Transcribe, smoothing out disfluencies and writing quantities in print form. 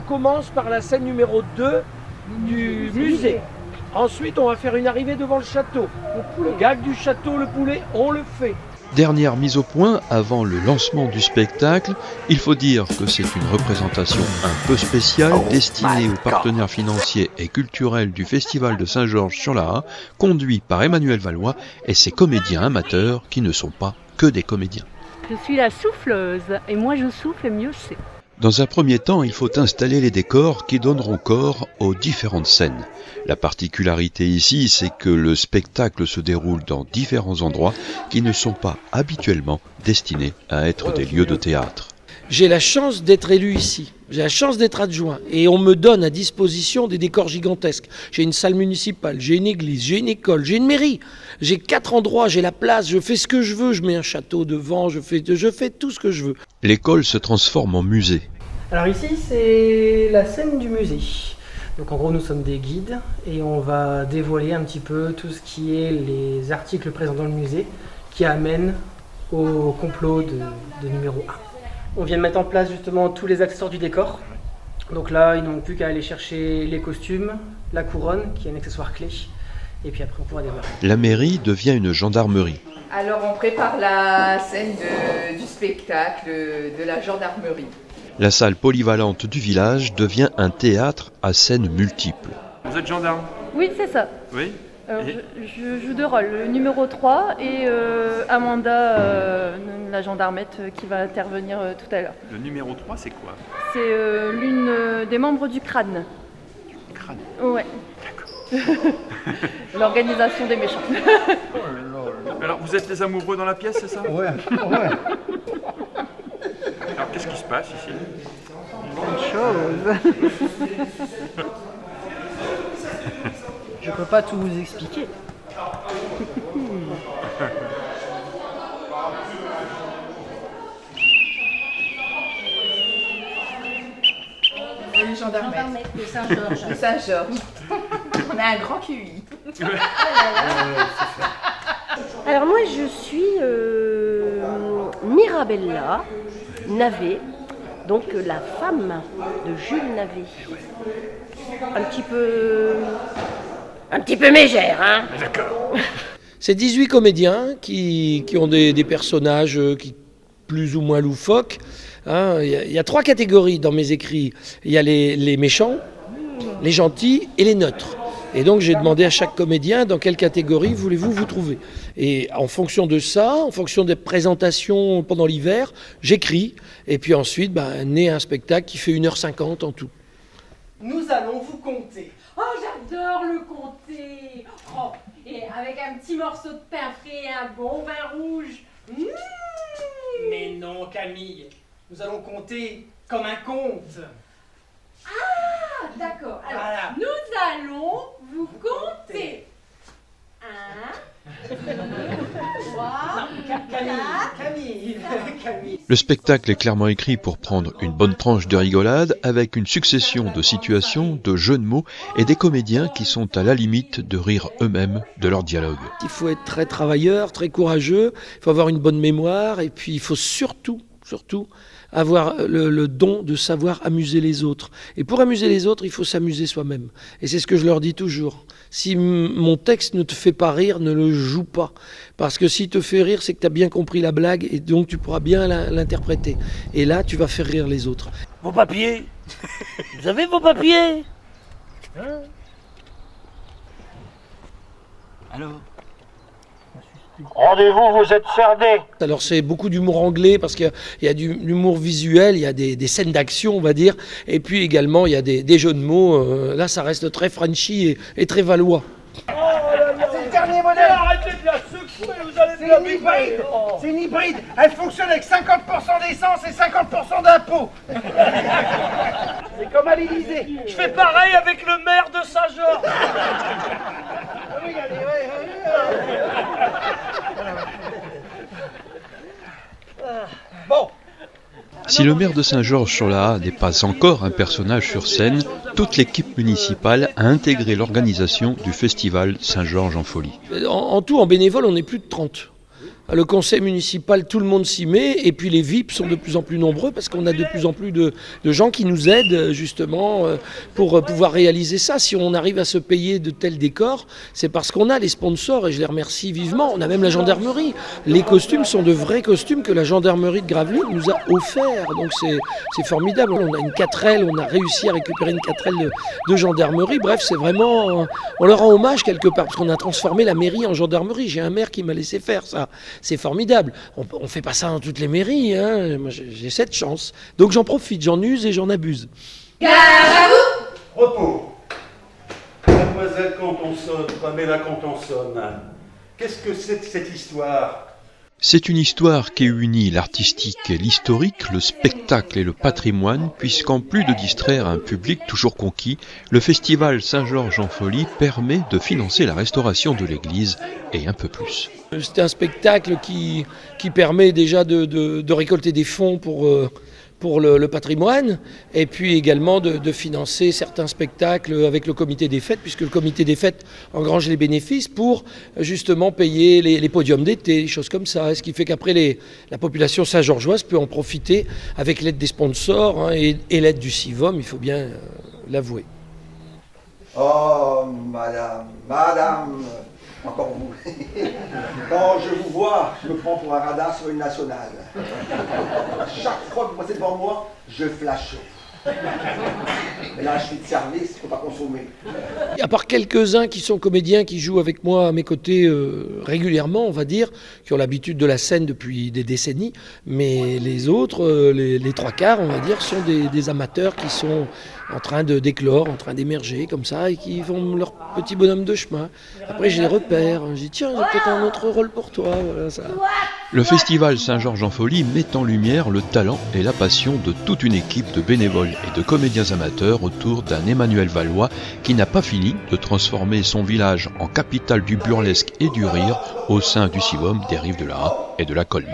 commence par la scène numéro 2 du musée. Ensuite, on va faire une arrivée devant le château. Le gag du château, le poulet, on le fait. Dernière mise au point, avant le lancement du spectacle, il faut dire que c'est une représentation un peu spéciale destinée aux partenaires financiers et culturels du Festival de Saint-Georges-sur-Laha, conduit par Emmanuel Valois et ses comédiens amateurs qui ne sont pas que des comédiens. Je suis la souffleuse et moi je souffle et mieux c'est. Dans un premier temps, il faut installer les décors qui donneront corps aux différentes scènes. La particularité ici, c'est que le spectacle se déroule dans différents endroits qui ne sont pas habituellement destinés à être des lieux de théâtre. J'ai la chance d'être élu ici, j'ai la chance d'être adjoint et on me donne à disposition des décors gigantesques. J'ai une salle municipale, j'ai une église, j'ai une école, j'ai une mairie, j'ai 4 endroits, j'ai la place, je fais ce que je veux, je mets un château devant, je fais tout ce que je veux. L'école se transforme en musée. Alors ici c'est la scène du musée. Donc en gros nous sommes des guides et on va dévoiler un petit peu tout ce qui est les articles présents dans le musée qui amènent au complot de numéro 1. On vient de mettre en place justement tous les accessoires du décor. Donc là, il ne manque plus qu'à aller chercher les costumes, la couronne, qui est un accessoire clé. Et puis après, on pourra démarrer. La mairie devient une gendarmerie. Alors, on prépare la scène du spectacle de la gendarmerie. La salle polyvalente du village devient un théâtre à scènes multiples. Vous êtes gendarme? Oui, c'est ça. Oui. Alors, je joue deux rôles, le numéro 3 et Amanda, la gendarmette qui va intervenir tout à l'heure. Le numéro 3, c'est quoi? C'est l'une des membres du crâne. Du crâne? Ouais. D'accord. L'organisation des méchants. Alors, vous êtes les amoureux dans la pièce, c'est ça? Ouais. Alors, qu'est-ce qui se passe ici? Je peux pas tout vous expliquer. Le gendarmerie de Saint-Georges. De Saint-Georges. On a un grand QI. Alors moi je suis Mirabella Navet, donc la femme de Jules Navet. Un petit peu mégère, hein. D'accord. C'est 18 comédiens qui ont des personnages qui plus ou moins loufoques. Hein. Il y a 3 catégories dans mes écrits. Il y a les méchants, les gentils et les neutres. Et donc j'ai demandé à chaque comédien dans quelle catégorie voulez-vous vous trouver. Et en fonction de ça, en fonction des présentations pendant l'hiver, j'écris. Et puis ensuite, naît un spectacle qui fait 1h50 en tout. Nous allons vous compter. Oh, j'adore le comté. Oh, et avec un petit morceau de pain frais et un bon vin rouge. Mais non, Camille, nous allons compter comme un conte. Ah, d'accord. Alors, Voilà. nous allons vous compter. 1, 2, 3, 4. Camille. Le spectacle est clairement écrit pour prendre une bonne tranche de rigolade avec une succession de situations, de jeux de mots et des comédiens qui sont à la limite de rire eux-mêmes de leur dialogue. Il faut être très travailleur, très courageux, il faut avoir une bonne mémoire et puis il faut surtout avoir le don de savoir amuser les autres. Et pour amuser les autres, il faut s'amuser soi-même. Et c'est ce que je leur dis toujours. Si mon texte ne te fait pas rire, ne le joue pas. Parce que s'il te fait rire, c'est que tu as bien compris la blague et donc tu pourras bien l'interpréter. Et là, tu vas faire rire les autres. Vos papiers? Vous avez vos papiers? Hein? Alors? Rendez-vous, vous êtes cerné. Alors c'est beaucoup d'humour anglais parce qu'il y a de l'humour visuel, il y a des scènes d'action on va dire, et puis également il y a des jeux de mots, là ça reste très Frenchy et très valois. C'est le dernier modèle. Arrêtez de la secouer, vous allez de la hybride. C'est une hybride. Elle fonctionne avec 50% d'essence et 50% d'impôts. C'est comme à l'Élysée. Je fais pareil avec le maire de Saint-Georges. Bon. Si le maire de Saint-Georges-sur-Laha n'est pas encore un personnage sur scène, toute l'équipe municipale a intégré l'organisation du festival Saint-Georges en folie. En tout, en bénévole, on est plus de 30. Le conseil municipal, tout le monde s'y met, et puis les VIP sont de plus en plus nombreux parce qu'on a de plus en plus de gens qui nous aident justement pour pouvoir réaliser ça. Si on arrive à se payer de tels décors, c'est parce qu'on a les sponsors, et je les remercie vivement. On a même la gendarmerie. Les costumes sont de vrais costumes que la gendarmerie de Gravelines nous a offerts, donc c'est formidable. On a une 4L, on a réussi à récupérer une 4L de gendarmerie. Bref, c'est vraiment... On leur rend hommage quelque part, parce qu'on a transformé la mairie en gendarmerie. J'ai un maire qui m'a laissé faire ça. C'est formidable. On ne fait pas ça dans toutes les mairies. Hein. Moi, j'ai cette chance. Donc j'en profite, j'en use et j'en abuse. Gare à vous! Repos. Mademoiselle Cantonson, Pamela Cantonson, qu'est-ce que c'est que cette histoire? C'est une histoire qui unit l'artistique et l'historique, le spectacle et le patrimoine, puisqu'en plus de distraire un public toujours conquis, le festival Saint-Georges en Folie permet de financer la restauration de l'église et un peu plus. C'est un spectacle qui permet déjà de récolter des fonds pour le patrimoine, et puis également de financer certains spectacles avec le comité des fêtes, puisque le comité des fêtes engrange les bénéfices pour justement payer les podiums d'été, des choses comme ça. Ce qui fait qu'après la population saint-georgeoise peut en profiter avec l'aide des sponsors hein, et l'aide du CIVOM, il faut bien l'avouer. Oh, madame, encore vous. Quand je vous vois, je me prends pour un radar sur une nationale. Chaque fois que vous passez devant moi, je flash. Mais là, je suis de service, il ne faut pas consommer. À part quelques-uns qui sont comédiens, qui jouent avec moi à mes côtés régulièrement, on va dire, qui ont l'habitude de la scène depuis des décennies, mais les autres, les trois quarts, on va dire, sont des amateurs qui sont en train d'éclore, en train d'émerger comme ça, et qui font leur petit bonhomme de chemin. Après, je les repère, je dis tiens, j'ai peut-être un autre rôle pour toi. Voilà, ça. Le festival Saint-Georges en Folie met en lumière le talent et la passion de toute une équipe de bénévoles et de comédiens amateurs autour d'un Emmanuel Valois qui n'a pas fini de transformer son village en capitale du burlesque et du rire au sein du CIVOM des Rives de l'Ara et de la Colme.